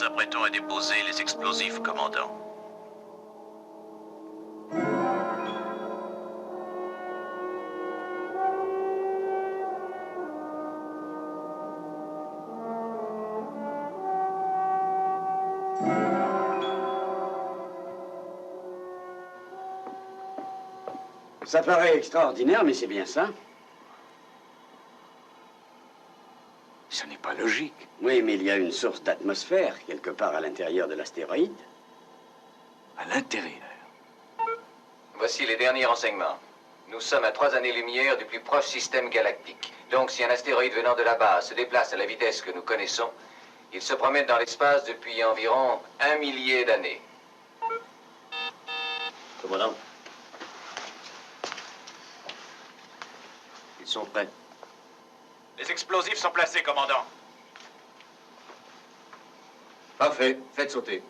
nous apprêtons à déposer les explosifs, commandant. Ça paraît extraordinaire, mais c'est bien ça. Ce n'est pas logique. Oui, mais il y a une source d'atmosphère quelque part à l'intérieur de l'astéroïde. À l'intérieur. Voici les derniers renseignements. Nous sommes à 3 années-lumière du plus proche système galactique. Donc, si un astéroïde venant de là-bas se déplace à la vitesse que nous connaissons, il se promène dans l'espace depuis environ 1 millier d'années. Commandant. Ils sont prêts. Les explosifs sont placés, commandant. Parfait. Faites sauter.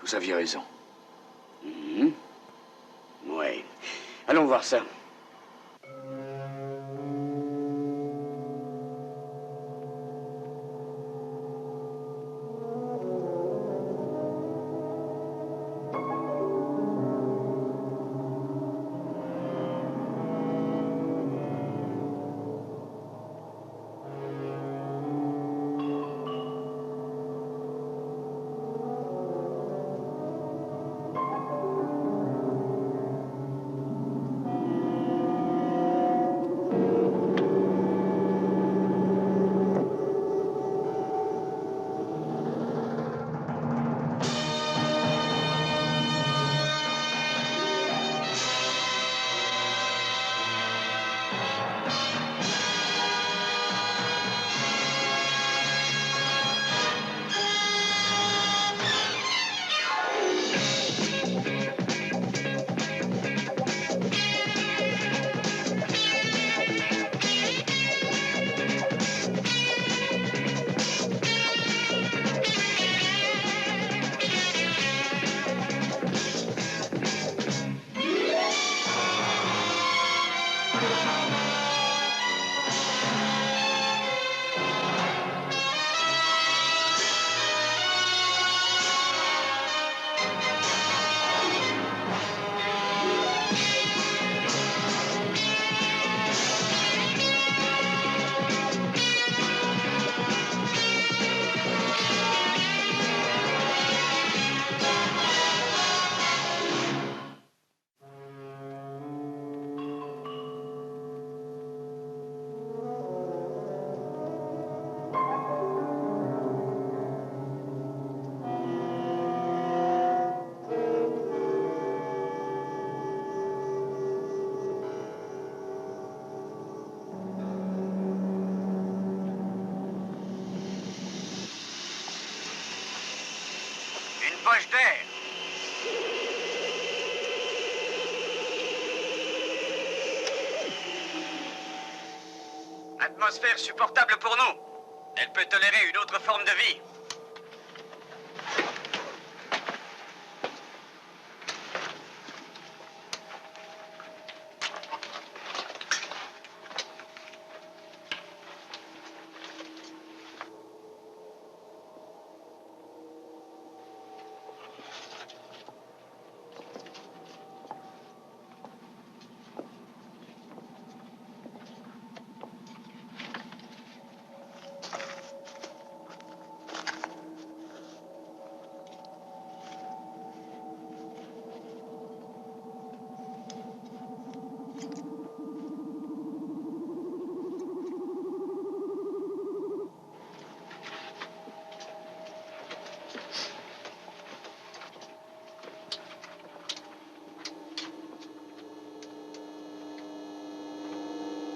Vous aviez raison. Oui. Allons voir ça. Poche d'air. Atmosphère supportable pour nous. Elle peut tolérer une autre forme de vie.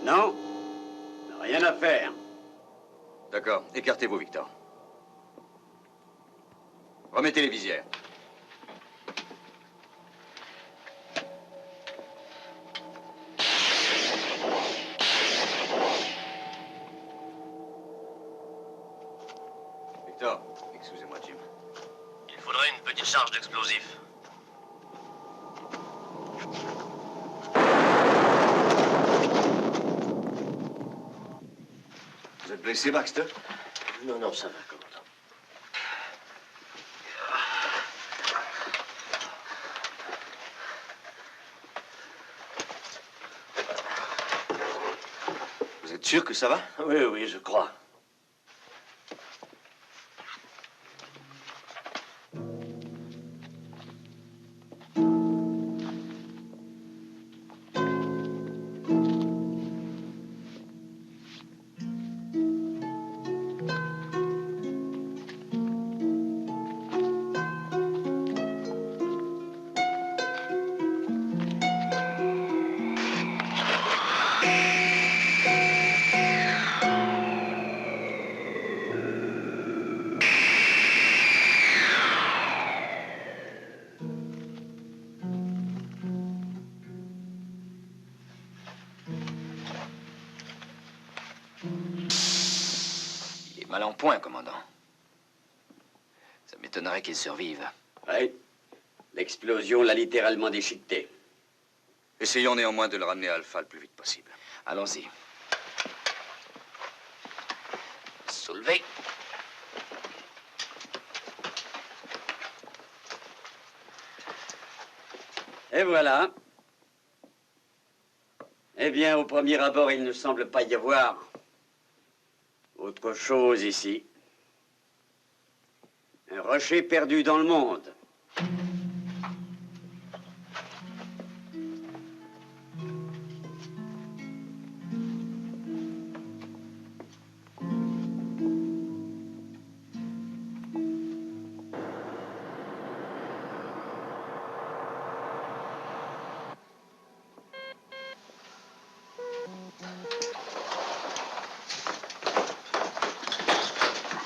Non, rien à faire. D'accord. Écartez-vous, Victor. Remettez les visières. Victor, excusez-moi, Jim. Il faudrait une petite charge d'explosifs. Blessé, Baxter? Non, non, ça va, commandant. Vous êtes sûr que ça va? Oui, oui, je crois. Il est mal en point, commandant. Ça m'étonnerait qu'il survive. Oui. L'explosion l'a littéralement déchiqueté. Essayons néanmoins de le ramener à Alpha le plus vite possible. Allons-y. Soulevez. Et voilà. Eh bien, au premier abord, il ne semble pas y avoir autre chose ici. Un rocher perdu dans le monde.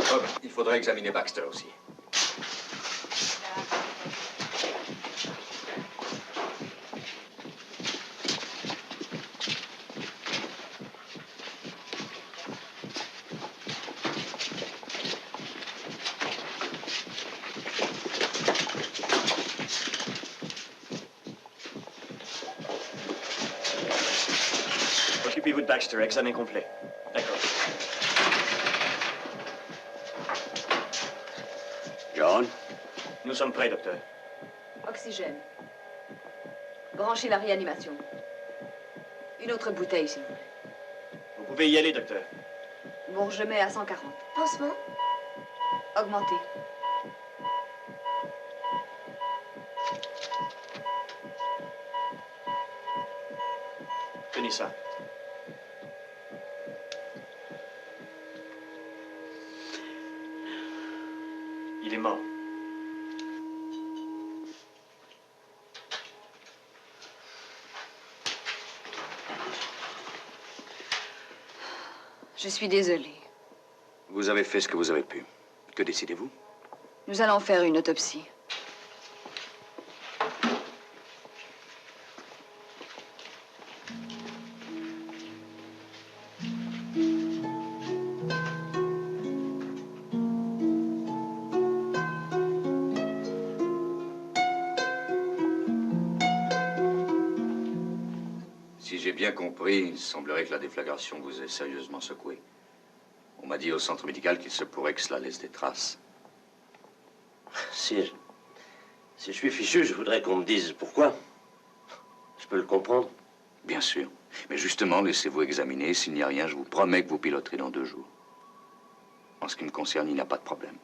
Bob, il faudrait examiner Baxter aussi. Occupez-vous de Baxter, examen complet. D'accord. John? Nous sommes prêts, docteur. Oxygène. Branchez la réanimation. Une autre bouteille, s'il vous plaît. Vous pouvez y aller, docteur. Bon, je mets à 140. Pansement? Augmentez. Tenez ça. Il est mort. Je suis désolée. Vous avez fait ce que vous avez pu. Que décidez-vous? Nous allons faire une autopsie. Si j'ai bien compris, il semblerait que la déflagration vous ait sérieusement secoué. On m'a dit au centre médical qu'il se pourrait que cela laisse des traces. Si je suis fichu, je voudrais qu'on me dise pourquoi. Je peux le comprendre. Bien sûr. Mais justement, laissez-vous examiner. S'il n'y a rien, je vous promets que vous piloterez dans 2 jours. En ce qui me concerne, il n'y a pas de problème.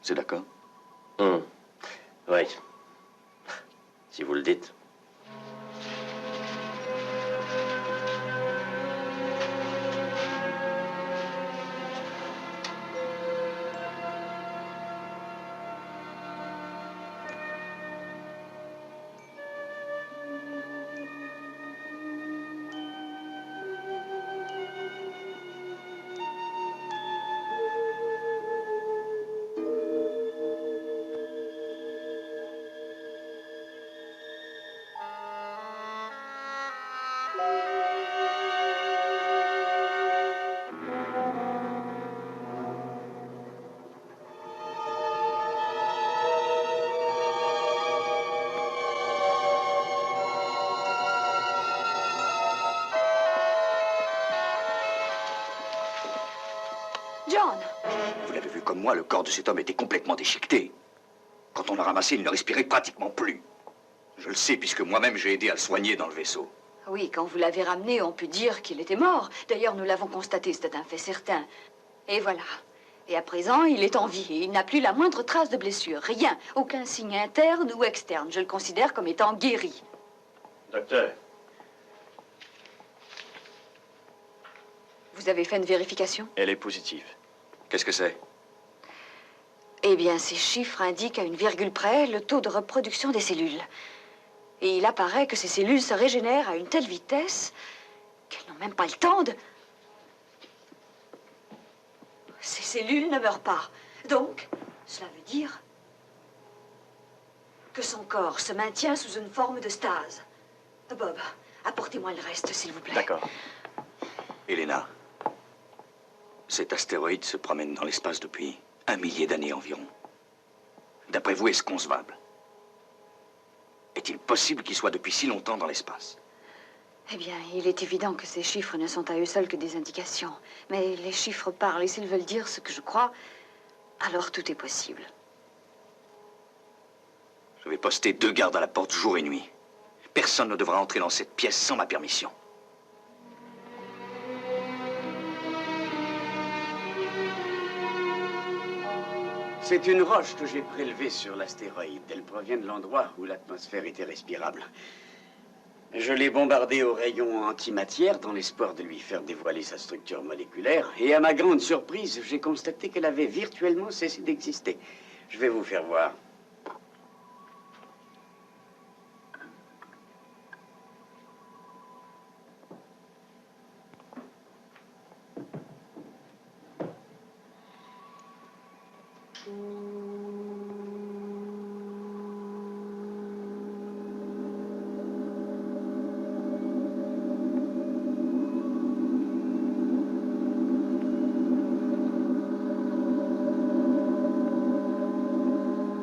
C'est d'accord? Oui. Si vous le dites. avez vu comme moi, le corps de cet homme était complètement déchiqueté. Quand on l'a ramassé, il ne respirait pratiquement plus. Je le sais, puisque moi-même, j'ai aidé à le soigner dans le vaisseau. Oui, quand vous l'avez ramené, on peut dire qu'il était mort. D'ailleurs, nous l'avons constaté, c'était un fait certain. Et voilà. Et à présent, il est en vie et il n'a plus la moindre trace de blessure. Rien. Aucun signe interne ou externe. Je le considère comme étant guéri. Docteur, Vous avez fait une vérification? elle est positive. Qu'est-ce que c'est? Eh bien, ces chiffres indiquent à une virgule près le taux de reproduction des cellules. Et il apparaît que ces cellules se régénèrent à une telle vitesse qu'elles n'ont même pas le temps de... Ces cellules ne meurent pas. Donc, cela veut dire que son corps se maintient sous une forme de stase. Bob, apportez-moi le reste, s'il vous plaît. D'accord. Elena, cet astéroïde se promène dans l'espace depuis 1 millier d'années environ. D'après vous, est-ce concevable? Est-il possible qu'il soit depuis si longtemps dans l'espace? Eh bien, il est évident que ces chiffres ne sont à eux seuls que des indications. Mais les chiffres parlent, et s'ils veulent dire ce que je crois, alors tout est possible. Je vais poster 2 gardes à la porte jour et nuit. Personne ne devra entrer dans cette pièce sans ma permission. C'est une roche que j'ai prélevée sur l'astéroïde. Elle provient de l'endroit où l'atmosphère était respirable. Je l'ai bombardée au rayon antimatière dans l'espoir de lui faire dévoiler sa structure moléculaire. Et à ma grande surprise, j'ai constaté qu'elle avait virtuellement cessé d'exister. Je vais vous faire voir.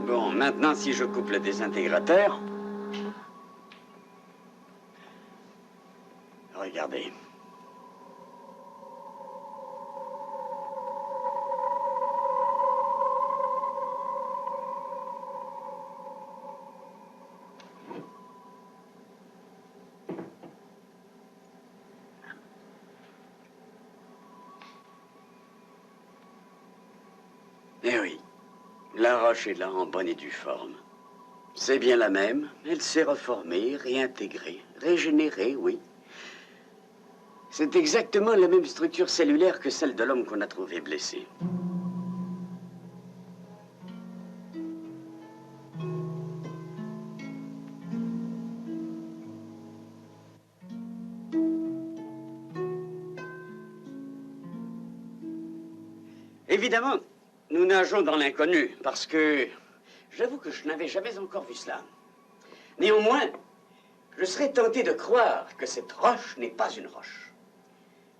Bon, maintenant, si je coupe le désintégrateur... Regardez. Eh oui, la roche est là en bonne et due forme. C'est bien la même, elle s'est reformée, réintégrée, régénérée, oui. C'est exactement la même structure cellulaire que celle de l'homme qu'on a trouvé blessé. Évidemment, nous nageons dans l'inconnu, parce que j'avoue que je n'avais jamais encore vu cela. Néanmoins, je serais tenté de croire que cette roche n'est pas une roche,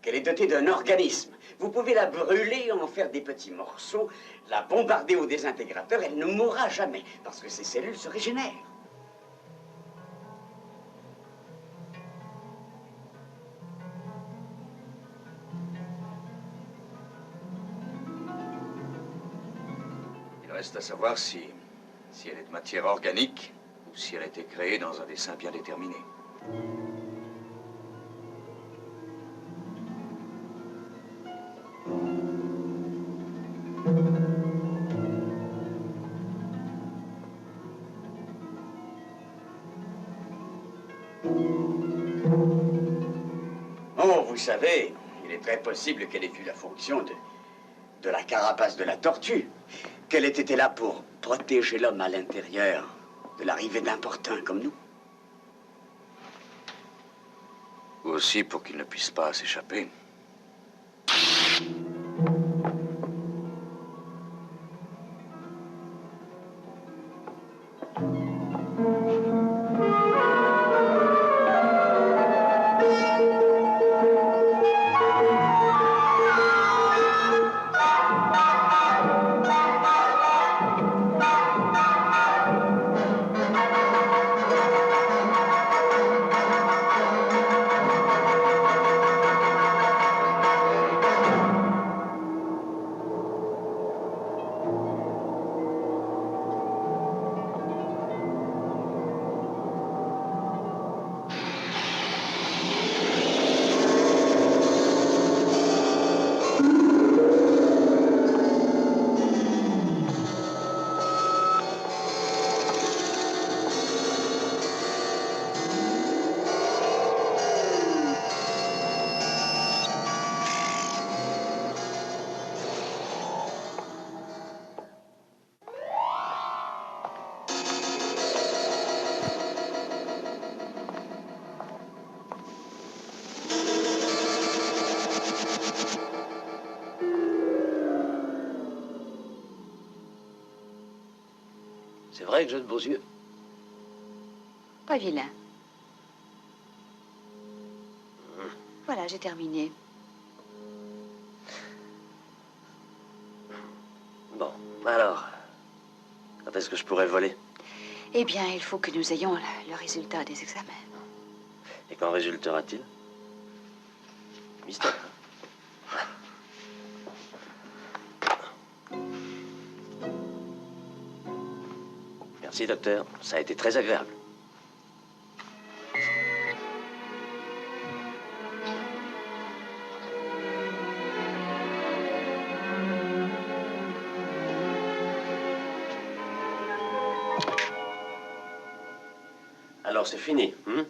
qu'elle est dotée d'un organisme. Vous pouvez la brûler, en faire des petits morceaux, la bombarder au désintégrateur, elle ne mourra jamais, parce que ses cellules se régénèrent. Il reste à savoir si elle est de matière organique ou si elle a été créée dans un dessin bien déterminé. Oh, vous savez, il est très possible qu'elle ait vu la fonction de la carapace de la tortue, qu'elle ait été là pour protéger l'homme à l'intérieur de l'arrivée d'importuns comme nous. Ou aussi pour qu'il ne puisse pas s'échapper. vrai que j'ai de beaux yeux. Pas vilain. Voilà, j'ai terminé. Bon, alors, quand est-ce que je pourrais voler? Eh bien, il faut que nous ayons le résultat des examens. Et qu'en résultera-t-il? Mystère. Merci, docteur. Ça a été très agréable. Alors, c'est fini, hein?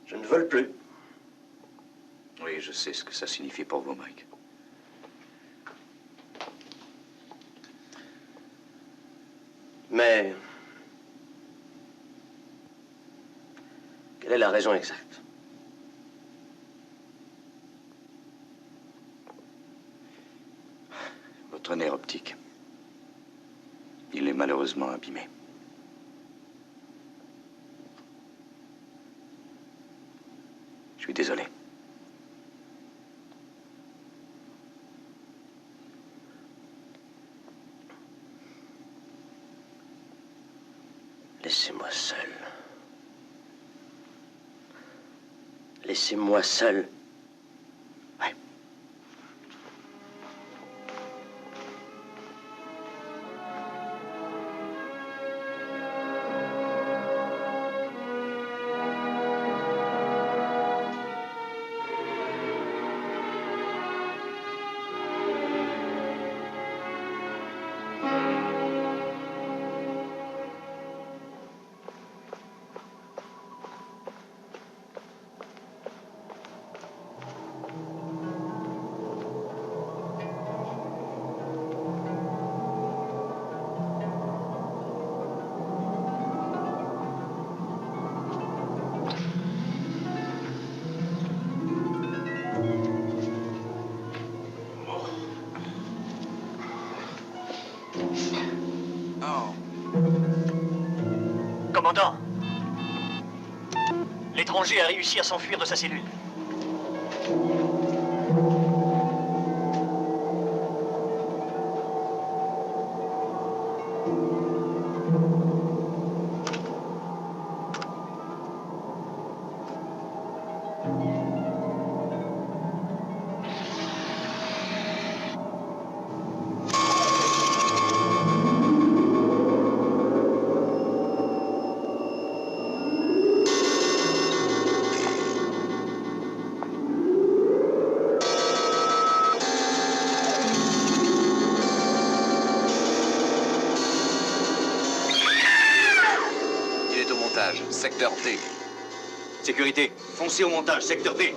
Je ne vole plus. Oui, je sais ce que ça signifie pour vous, Mike. Mais... quelle est la raison exacte? Votre nerf optique. Il est malheureusement abîmé. Je suis désolé. Laissez-moi seul. Laissez-moi seul. Ouais. Commandant, l'étranger a réussi à s'enfuir de sa cellule. Secteur D. Sécurité, foncez au montage, secteur D.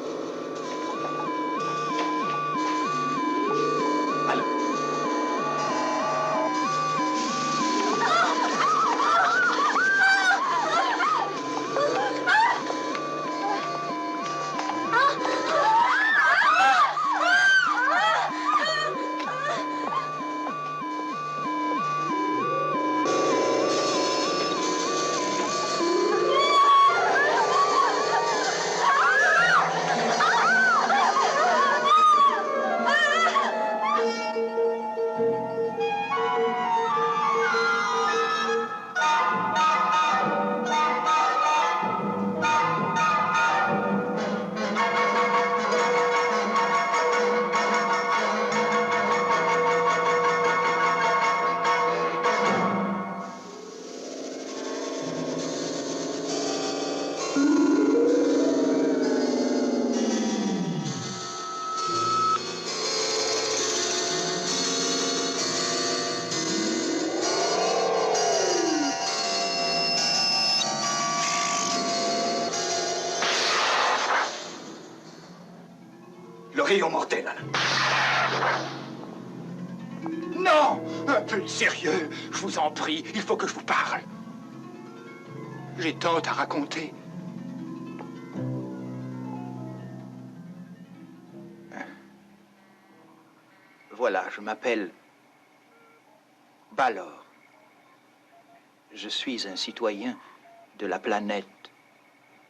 Le rayon mortel. Non! Un peu de sérieux, je vous en prie, il faut que je vous parle. J'ai tant à raconter. Voilà, je m'appelle Balor. Je suis un citoyen de la planète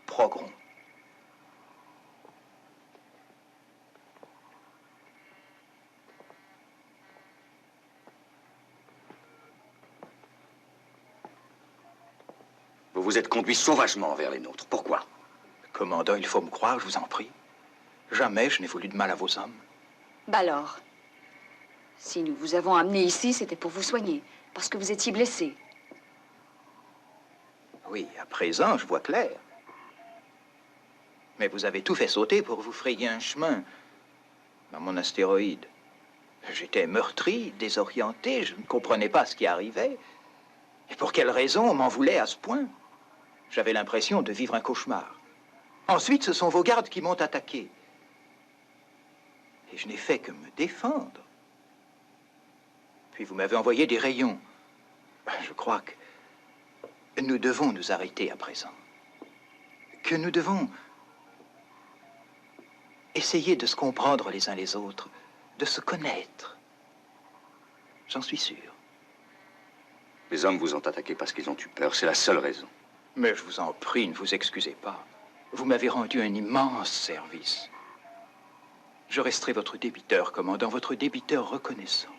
Progron. Vous vous êtes conduit sauvagement vers les nôtres. Pourquoi? Commandant, il faut me croire, je vous en prie. Jamais je n'ai voulu de mal à vos hommes. Balor, si nous vous avons amené ici, c'était pour vous soigner, parce que vous étiez blessé. Oui, à présent, je vois clair. Mais vous avez tout fait sauter pour vous frayer un chemin dans mon astéroïde. J'étais meurtri, désorienté, je ne comprenais pas ce qui arrivait. Et pour quelle raison on m'en voulait à ce point? J'avais l'impression de vivre un cauchemar. Ensuite, ce sont vos gardes qui m'ont attaqué. Et je n'ai fait que me défendre. Puis vous m'avez envoyé des rayons. Je crois que nous devons nous arrêter à présent. Que nous devons essayer de se comprendre les uns les autres, de se connaître. J'en suis sûr. Les hommes vous ont attaqué parce qu'ils ont eu peur. C'est la seule raison. Mais je vous en prie, ne vous excusez pas. Vous m'avez rendu un immense service. Je resterai votre débiteur, commandant, votre débiteur reconnaissant.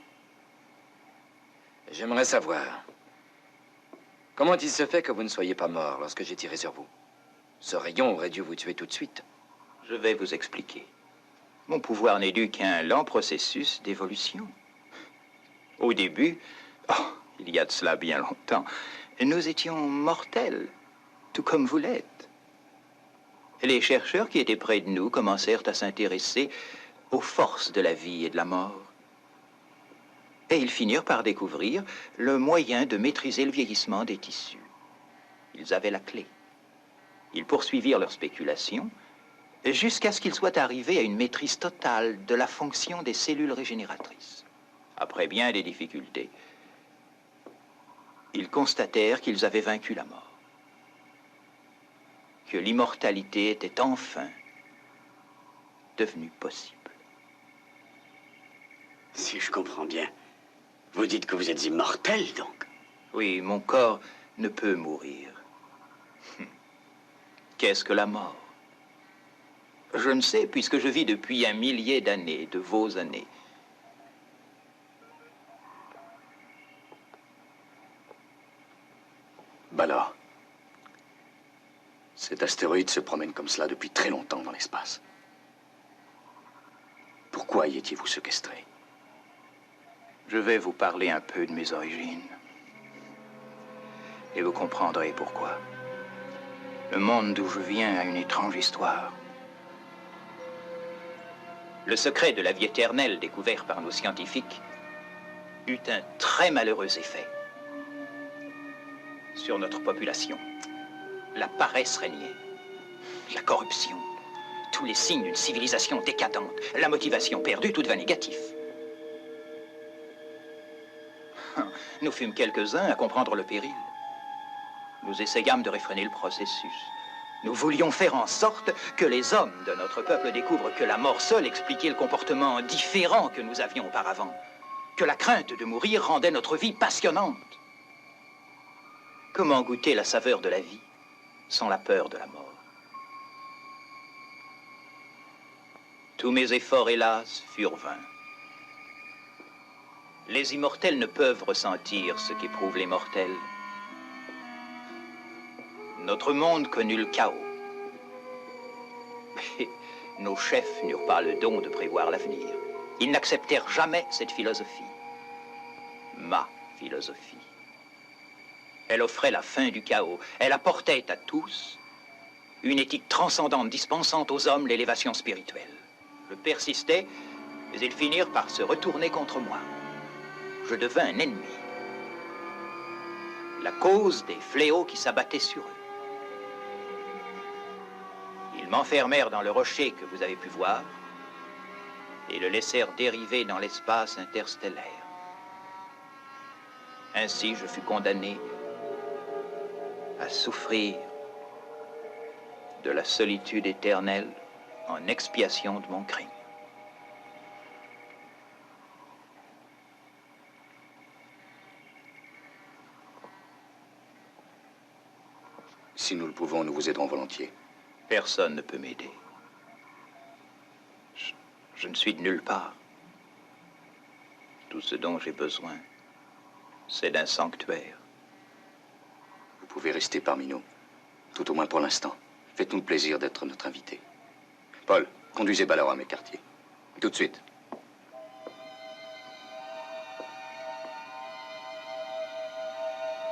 J'aimerais savoir, comment il se fait que vous ne soyez pas mort lorsque j'ai tiré sur vous? Ce rayon aurait dû vous tuer tout de suite. Je vais vous expliquer. Mon pouvoir n'est dû qu'à un lent processus d'évolution. Au début, il y a de cela bien longtemps, nous étions mortels, tout comme vous l'êtes. Les chercheurs qui étaient près de nous commencèrent à s'intéresser aux forces de la vie et de la mort. Et ils finirent par découvrir le moyen de maîtriser le vieillissement des tissus. Ils avaient la clé. Ils poursuivirent leurs spéculations jusqu'à ce qu'ils soient arrivés à une maîtrise totale de la fonction des cellules régénératrices. Après bien des difficultés, ils constatèrent qu'ils avaient vaincu la mort, que l'immortalité était enfin devenue possible. Si je comprends bien, vous dites que vous êtes immortel, donc? Oui, mon corps ne peut mourir. Qu'est-ce que la mort? Je ne sais, puisque je vis depuis un millier d'années, de vos années. Balor, cet astéroïde se promène comme cela depuis très longtemps dans l'espace. Pourquoi y étiez-vous séquestré? Je vais vous parler un peu de mes origines. Et vous comprendrez pourquoi. Le monde d'où je viens a une étrange histoire. Le secret de la vie éternelle découvert par nos scientifiques eut un très malheureux effet sur notre population. La paresse régnait, la corruption, tous les signes d'une civilisation décadente, la motivation perdue, tout devint négatif. Nous fûmes quelques-uns à comprendre le péril. Nous essayâmes de réfréner le processus. Nous voulions faire en sorte que les hommes de notre peuple découvrent que la mort seule expliquait le comportement différent que nous avions auparavant, que la crainte de mourir rendait notre vie passionnante. Comment goûter la saveur de la vie sans la peur de la mort? Tous mes efforts, hélas, furent vains. Les immortels ne peuvent ressentir ce qu'éprouvent les mortels. Notre monde connut le chaos. Mais nos chefs n'eurent pas le don de prévoir l'avenir. Ils n'acceptèrent jamais cette philosophie. Ma philosophie. Elle offrait la fin du chaos. Elle apportait à tous une éthique transcendante dispensant aux hommes l'élévation spirituelle. Je persistais, mais ils finirent par se retourner contre moi. Je devins un ennemi. La cause des fléaux qui s'abattaient sur eux. Ils m'enfermèrent dans le rocher que vous avez pu voir et le laissèrent dériver dans l'espace interstellaire. Ainsi, je fus condamné à souffrir de la solitude éternelle en expiation de mon crime. Si nous le pouvons, nous vous aiderons volontiers. Personne ne peut m'aider. Je ne suis de nulle part. Tout ce dont j'ai besoin, c'est d'un sanctuaire. Vous pouvez rester parmi nous, tout au moins pour l'instant. Faites-nous le plaisir d'être notre invité. Paul, conduisez Ballard à mes quartiers. Tout de suite.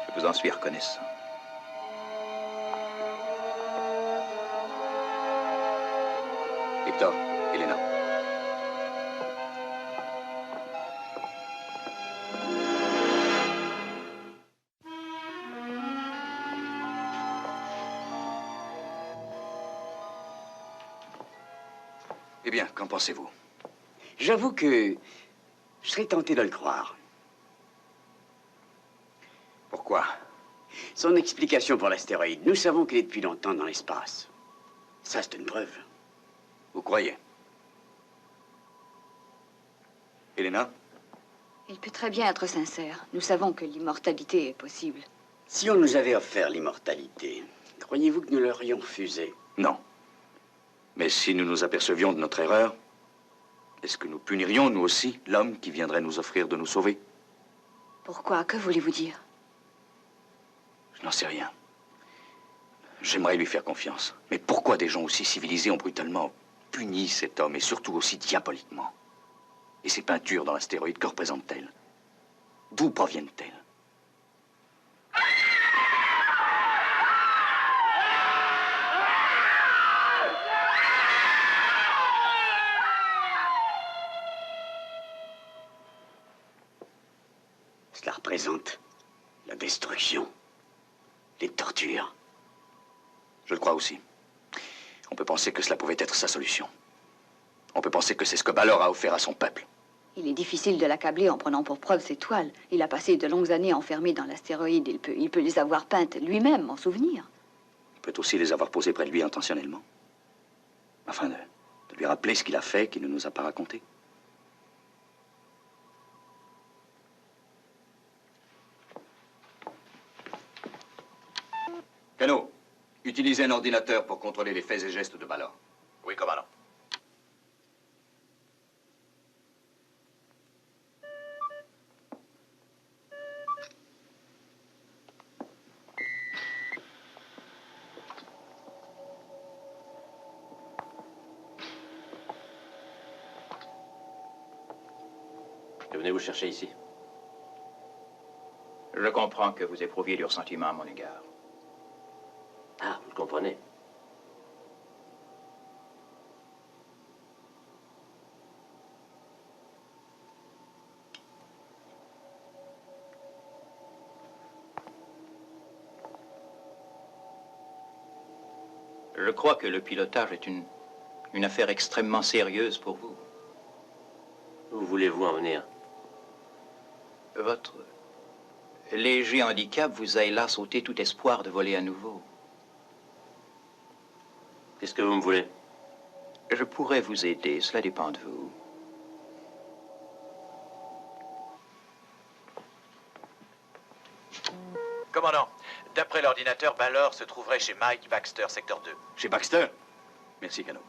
Je vous en suis reconnaissant. Victor, Elena. Eh bien, qu'en pensez-vous? J'avoue que je serais tenté de le croire. Pourquoi? Son explication pour l'astéroïde, nous savons qu'il est depuis longtemps dans l'espace. Ça, c'est une preuve. Vous croyez? Elena? Il peut très bien être sincère. Nous savons que l'immortalité est possible. Si on nous avait offert l'immortalité, croyez-vous que nous l'aurions refusé? Non. Mais si nous nous apercevions de notre erreur, est-ce que nous punirions, nous aussi, l'homme qui viendrait nous offrir de nous sauver? Pourquoi? Que voulez-vous dire? Je n'en sais rien. J'aimerais lui faire confiance. Mais pourquoi des gens aussi civilisés ont brutalement puni cet homme, et surtout aussi diaboliquement? Et ces peintures dans l'astéroïde, que représentent-elles? D'où proviennent-elles? Cela représente la destruction, les tortures. Je le crois aussi. On peut penser que cela pouvait être sa solution. On peut penser que c'est ce que Ballard a offert à son peuple. Il est difficile de l'accabler en prenant pour preuve ses toiles. Il a passé de longues années enfermé dans l'astéroïde. Il peut les avoir peintes lui-même, en souvenir. Il peut aussi les avoir posées près de lui intentionnellement. Afin de lui rappeler ce qu'il a fait, qu'il ne nous a pas raconté. Cano, utilisez un ordinateur pour contrôler les faits et gestes de Ballard. Oui, commandant. Que venez-vous chercher ici? Je comprends que vous éprouviez du ressentiment à mon égard. Ah, vous le comprenez. Je crois que le pilotage est une affaire extrêmement sérieuse pour vous. Où voulez-vous en venir? Votre léger handicap vous a hélas ôté tout espoir de voler à nouveau. Qu'est-ce que vous me voulez? Je pourrais vous aider, cela dépend de vous. Commandant, d'après l'ordinateur, Ballard se trouverait chez Mike Baxter, secteur 2. Chez Baxter? Merci, Cano.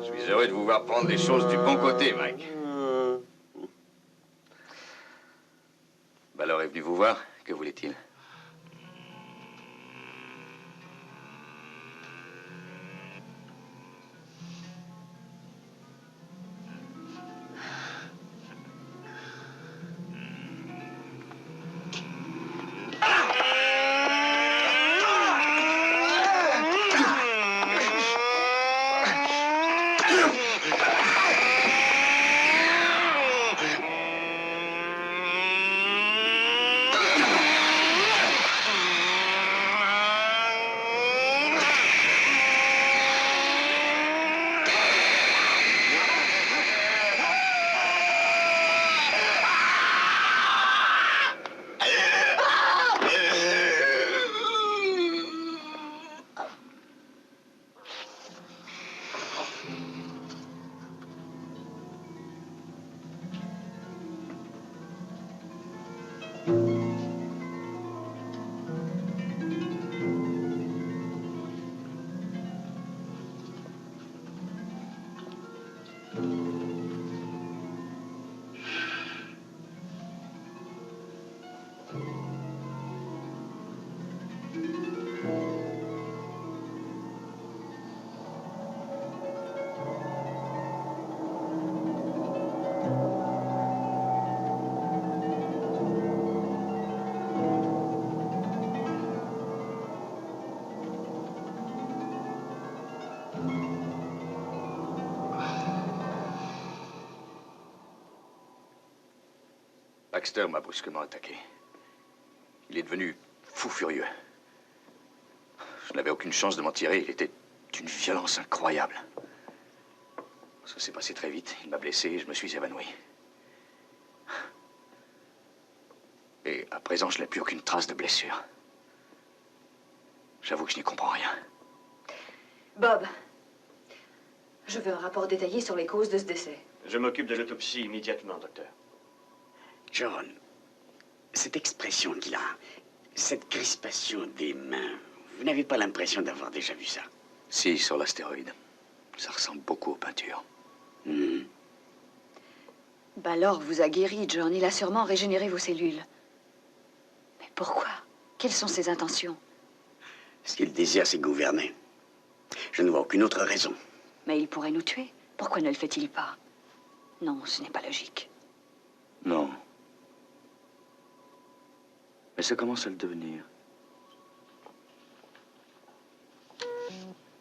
Je suis heureux de vous voir prendre les choses du bon côté, Mike. Ballard est venu vous voir. Que voulait-il? Baxter m'a brusquement attaqué. Il est devenu fou furieux. Je n'avais aucune chance de m'en tirer. Il était d'une violence incroyable. Ça s'est passé très vite. Il m'a blessé et je me suis évanoui. Et à présent, je n'ai plus aucune trace de blessure. J'avoue que je n'y comprends rien. Bob, je veux un rapport détaillé sur les causes de ce décès. Je m'occupe de l'autopsie immédiatement, docteur. John, cette expression qu'il a, cette crispation des mains, vous n'avez pas l'impression d'avoir déjà vu ça? Si, sur l'astéroïde. Ça ressemble beaucoup aux peintures. Ballor vous a guéri, John. Il a sûrement régénéré vos cellules. Mais pourquoi? Quelles sont ses intentions? Ce qu'il désire, c'est gouverner. Je ne vois aucune autre raison. Mais il pourrait nous tuer. Pourquoi ne le fait-il pas? Non, ce n'est pas logique. Non. Mais ça commence à le devenir.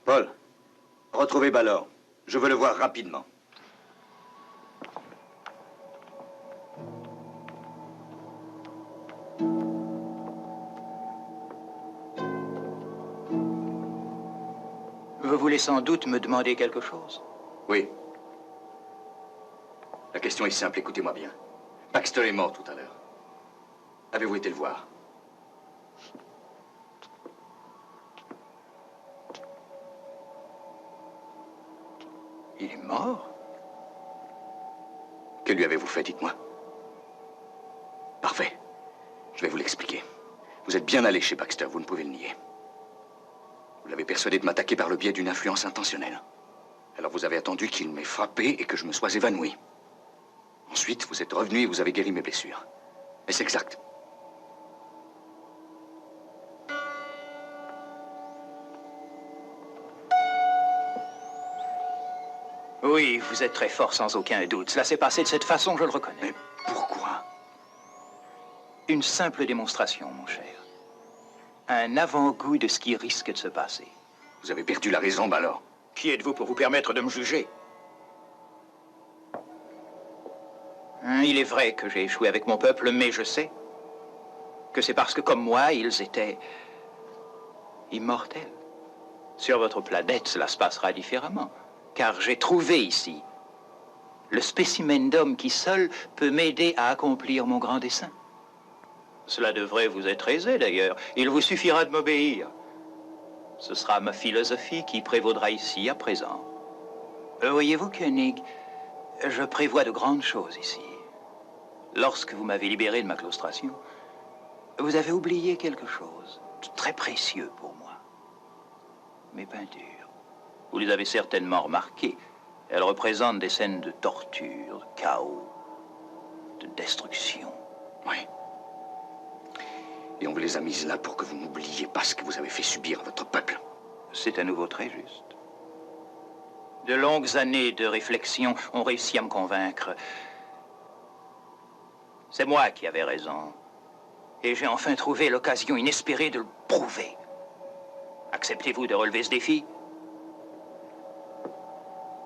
Paul, retrouvez Ballor. Je veux le voir rapidement. Vous voulez sans doute me demander quelque chose? Oui. La question est simple, écoutez-moi bien. Baxter est mort tout à l'heure. Avez-vous été le voir? Il est mort? Que lui avez-vous fait, dites-moi? Parfait. Je vais vous l'expliquer. Vous êtes bien allé chez Baxter, vous ne pouvez le nier. Vous l'avez persuadé de m'attaquer par le biais d'une influence intentionnelle. Alors vous avez attendu qu'il m'ait frappé et que je me sois évanoui. Ensuite, vous êtes revenu et vous avez guéri mes blessures. Est-ce exact? Oui, vous êtes très fort sans aucun doute. Cela s'est passé de cette façon, je le reconnais. Mais pourquoi? Une simple démonstration, mon cher. Un avant-goût de ce qui risque de se passer. Vous avez perdu la raison, Ballor. Qui êtes-vous pour vous permettre de me juger? Il est vrai que j'ai échoué avec mon peuple, mais je sais que c'est parce que, comme moi, ils étaient immortels. Sur votre planète, cela se passera différemment, car j'ai trouvé ici le spécimen d'homme qui seul peut m'aider à accomplir mon grand dessein. Cela devrait vous être aisé, d'ailleurs. Il vous suffira de m'obéir. Ce sera ma philosophie qui prévaudra ici, à présent. Voyez-vous, Koenig, je prévois de grandes choses ici. Lorsque vous m'avez libéré de ma claustration, vous avez oublié quelque chose de très précieux pour moi. Mes peintures. Vous les avez certainement remarquées. Elles représentent des scènes de torture, de chaos, de destruction. Oui. Et on vous les a mises là pour que vous n'oubliez pas ce que vous avez fait subir à votre peuple. C'est à nouveau très juste. De longues années de réflexion ont réussi à me convaincre. C'est moi qui avais raison. Et j'ai enfin trouvé l'occasion inespérée de le prouver. Acceptez-vous de relever ce défi?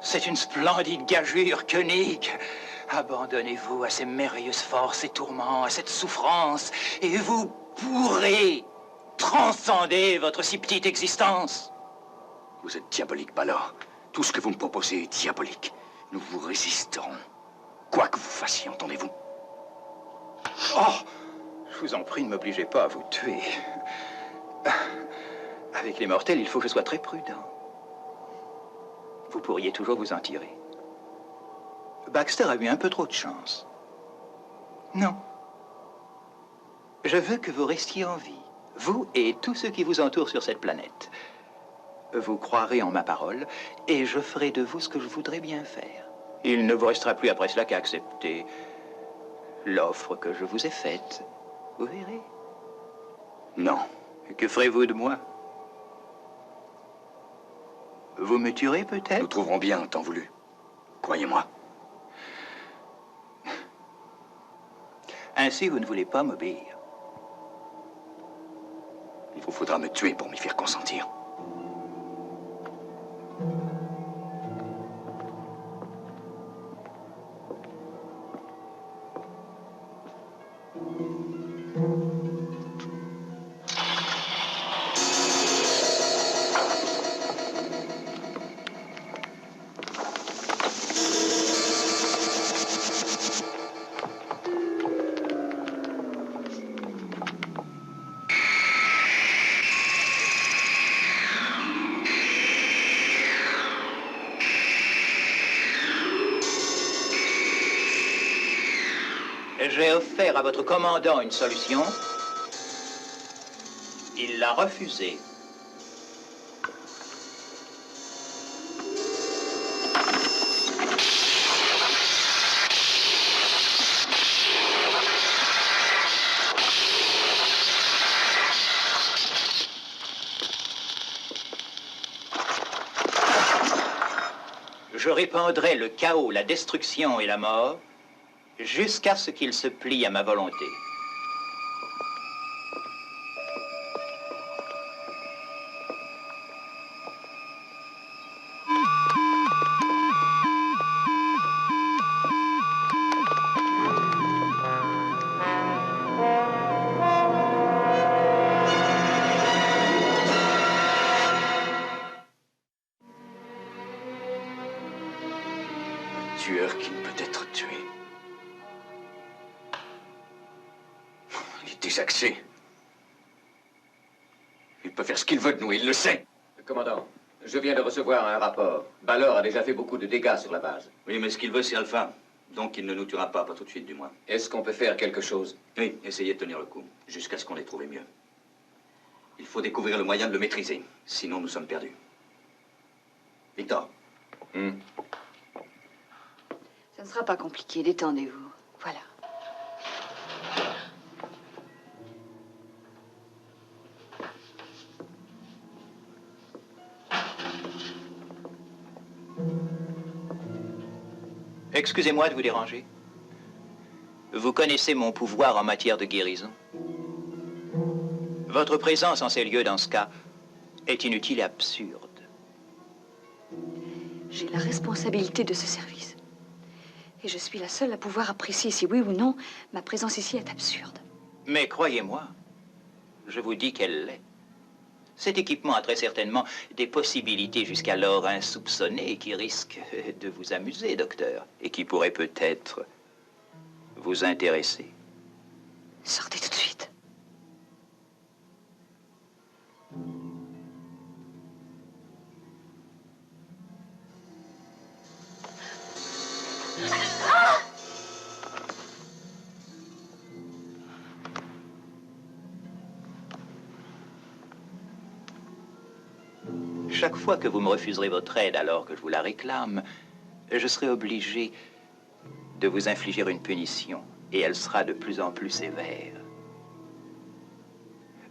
C'est une splendide gageure, Koenig. Abandonnez-vous à ces merveilleuses forces et tourments, à cette souffrance, et vous pourrez transcender votre si petite existence. Vous êtes diabolique, Ballor. Tout ce que vous me proposez est diabolique. Nous vous résisterons. Quoi que vous fassiez, entendez-vous? Oh! Je vous en prie, ne m'obligez pas à vous tuer. Avec les mortels, il faut que je sois très prudent. Vous pourriez toujours vous en tirer. Baxter a eu un peu trop de chance. Non. Je veux que vous restiez en vie, vous et tous ceux qui vous entourent sur cette planète. Vous croirez en ma parole, et je ferai de vous ce que je voudrais bien faire. Il ne vous restera plus après cela qu'à accepter l'offre que je vous ai faite. Vous verrez. Non. Et que ferez-vous de moi? Vous me tuerez peut-être? Nous trouverons bien un temps voulu. Croyez-moi. Ainsi, vous ne voulez pas m'obéir. Il vous faudra me tuer pour m'y faire consentir. J'ai offert à votre commandant une solution. Il l'a refusée. Je répandrai le chaos, la destruction et la mort jusqu'à ce qu'il se plie à ma volonté. Tueur qui ne peut être tué. Il est désaxé. Il peut faire ce qu'il veut de nous, il le sait. Commandant, je viens de recevoir un rapport. Balor a déjà fait beaucoup de dégâts sur la base. Oui, mais ce qu'il veut, c'est Alpha. Donc il ne nous tuera pas tout de suite, du moins. Est-ce qu'on peut faire quelque chose? Oui, essayez de tenir le coup, jusqu'à ce qu'on ait trouvé mieux. Il faut découvrir le moyen de le maîtriser, sinon nous sommes perdus. Victor. Ça ne sera pas compliqué, détendez-vous. Voilà. Excusez-moi de vous déranger. Vous connaissez mon pouvoir en matière de guérison. Votre présence en ces lieux, dans ce cas, est inutile et absurde. J'ai la responsabilité de ce service. Et je suis la seule à pouvoir apprécier si oui ou non ma présence ici est absurde. Mais croyez-moi, je vous dis qu'elle l'est. Cet équipement a très certainement des possibilités jusqu'alors insoupçonnées qui risquent de vous amuser, docteur, et qui pourraient peut-être vous intéresser. Sortez tout de suite. Chaque fois que vous me refuserez votre aide alors que je vous la réclame, je serai obligé de vous infliger une punition, et elle sera de plus en plus sévère.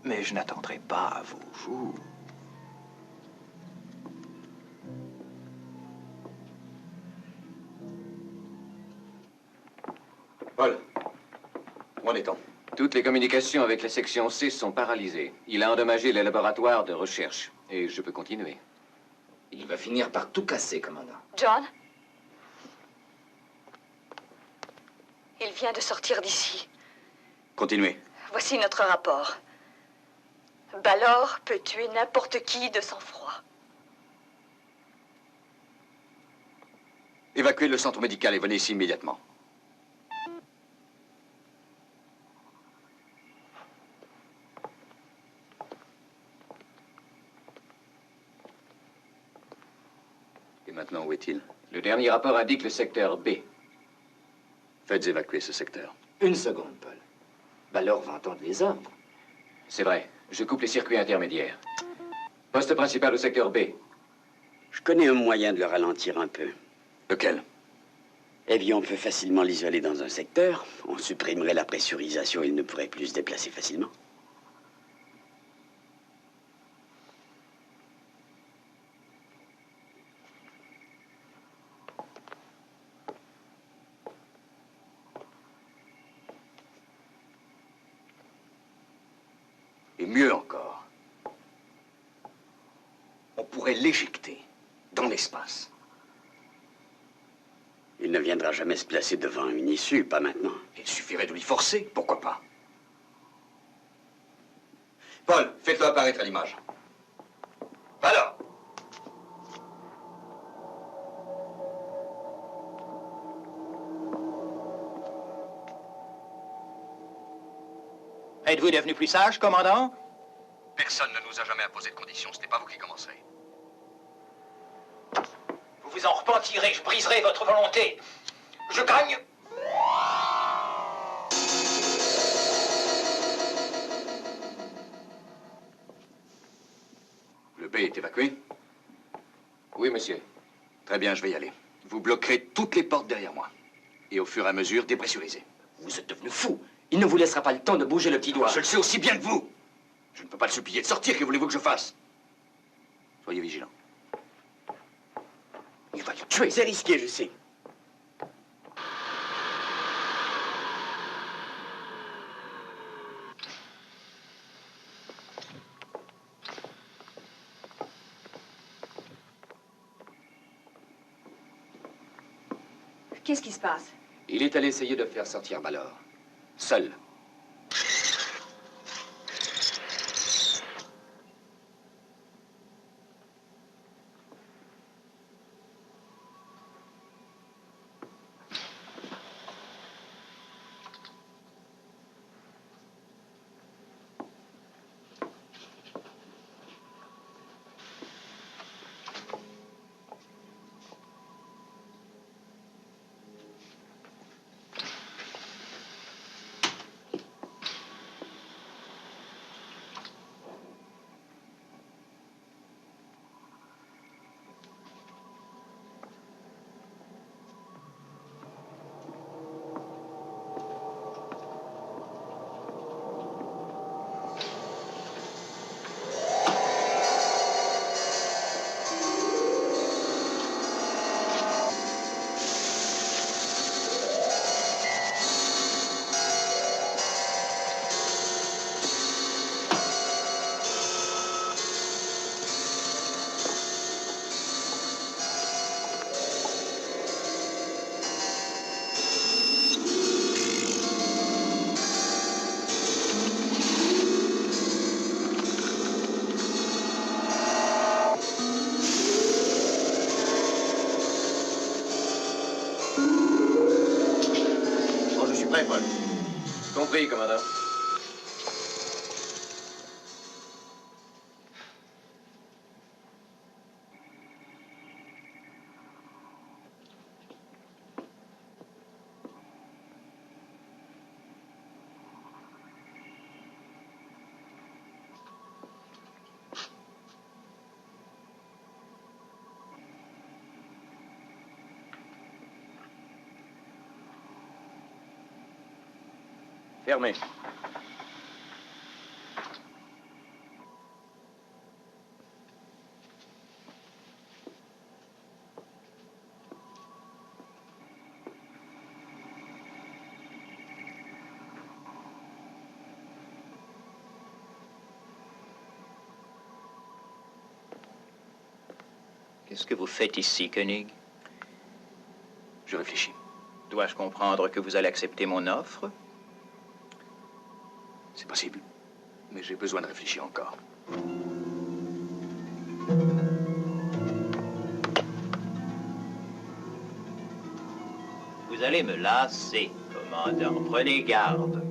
Mais je n'attendrai pas vos jours. Paul, où en est-on? Toutes les communications avec la section C sont paralysées. Il a endommagé les laboratoires de recherche. Et je peux continuer. Il va finir par tout casser, commandant. John? Il vient de sortir d'ici. Continuez. Voici notre rapport. Balor peut tuer n'importe qui de sang-froid. Évacuez le centre médical et venez ici immédiatement. Et maintenant, où est-il? Le dernier rapport indique le secteur B. Faites évacuer ce secteur. Une seconde, Paul. Balor va entendre les ordres. C'est vrai. Je coupe les circuits intermédiaires. Poste principal au secteur B. Je connais un moyen de le ralentir un peu. Lequel? Eh bien, on peut facilement l'isoler dans un secteur. On supprimerait la pressurisation et il ne pourrait plus se déplacer facilement. Et mieux encore, on pourrait l'éjecter dans l'espace. Il ne viendra jamais se placer devant une issue, pas maintenant. Il suffirait de l'y forcer, pourquoi pas? Paul, faites-le apparaître à l'image. Alors. Êtes-vous devenu plus sage, commandant? Personne ne nous a jamais imposé de conditions, ce n'est pas vous qui commencerez. Vous vous en repentirez, je briserai votre volonté. Je gagne. évacuer? Oui, monsieur. Très bien, je vais y aller. Vous bloquerez toutes les portes derrière moi. Et au fur et à mesure, dépressurisez. Vous êtes devenu fou. Il ne vous laissera pas le temps de bouger le petit doigt. Je le sais aussi bien que vous. Je ne peux pas le supplier de sortir. Que voulez-vous que je fasse? Soyez vigilants. Il va le tuer. C'est risqué, je sais. Qu'est-ce qui se passe? Il est allé essayer de faire sortir Balor. Seul. Compris, commandant. Fermé. Qu'est-ce que vous faites ici, Koenig? Je réfléchis. Dois-je comprendre que vous allez accepter mon offre? C'est possible. Mais j'ai besoin de réfléchir encore. Vous allez me lasser, commandant. Prenez garde.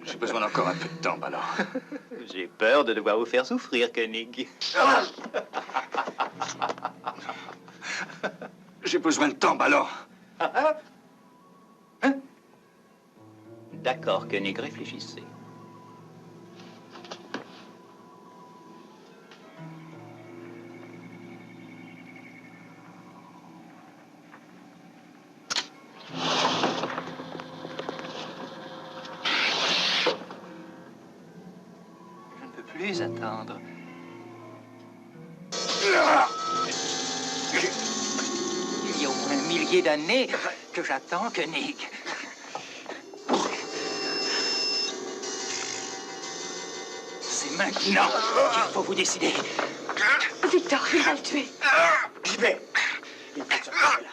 J'ai besoin d'encore un peu de temps, Balor. J'ai peur de devoir vous faire souffrir, Koenig. J'ai besoin de temps, Balor. D'accord, Koenig, réfléchissez. Je ne peux plus attendre. Il y a au moins 1 millier d'années que j'attends, Koenig. C'est maintenant qu'il faut vous décider. Victor, il va le tuer. J'y vais. Il faut sortir de là.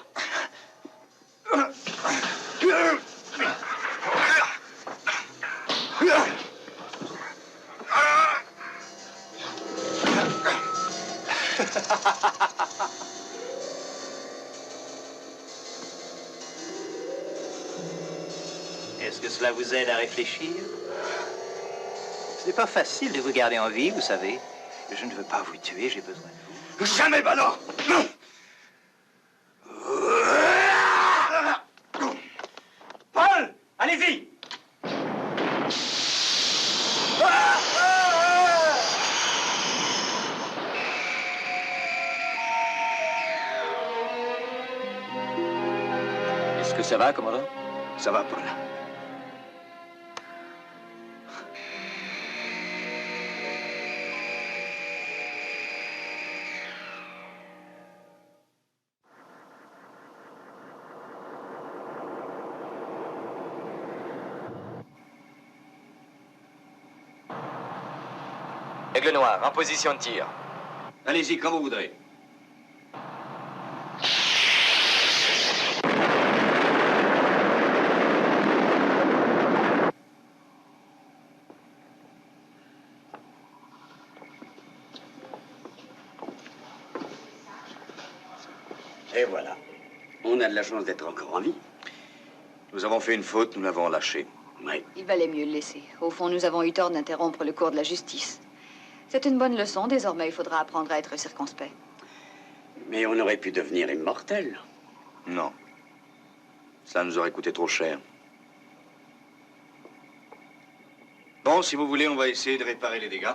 Est-ce que cela vous aide à réfléchir? Ce n'est pas facile de vous garder en vie, vous savez. Je ne veux pas vous tuer, j'ai besoin de vous. Jamais, Balor! Paul! Allez-y! que ça va, commandant? Ça va pas là. Aigle noir, en position de tir. Allez-y, quand vous voudrez. Et voilà. On a de la chance d'être encore en vie. Nous avons fait une faute, nous l'avons lâché. Oui. Il valait mieux le laisser. Au fond, nous avons eu tort d'interrompre le cours de la justice. C'est une bonne leçon. Désormais, il faudra apprendre à être circonspect. Mais on aurait pu devenir immortel. Non. Ça nous aurait coûté trop cher. Bon, si vous voulez, on va essayer de réparer les dégâts.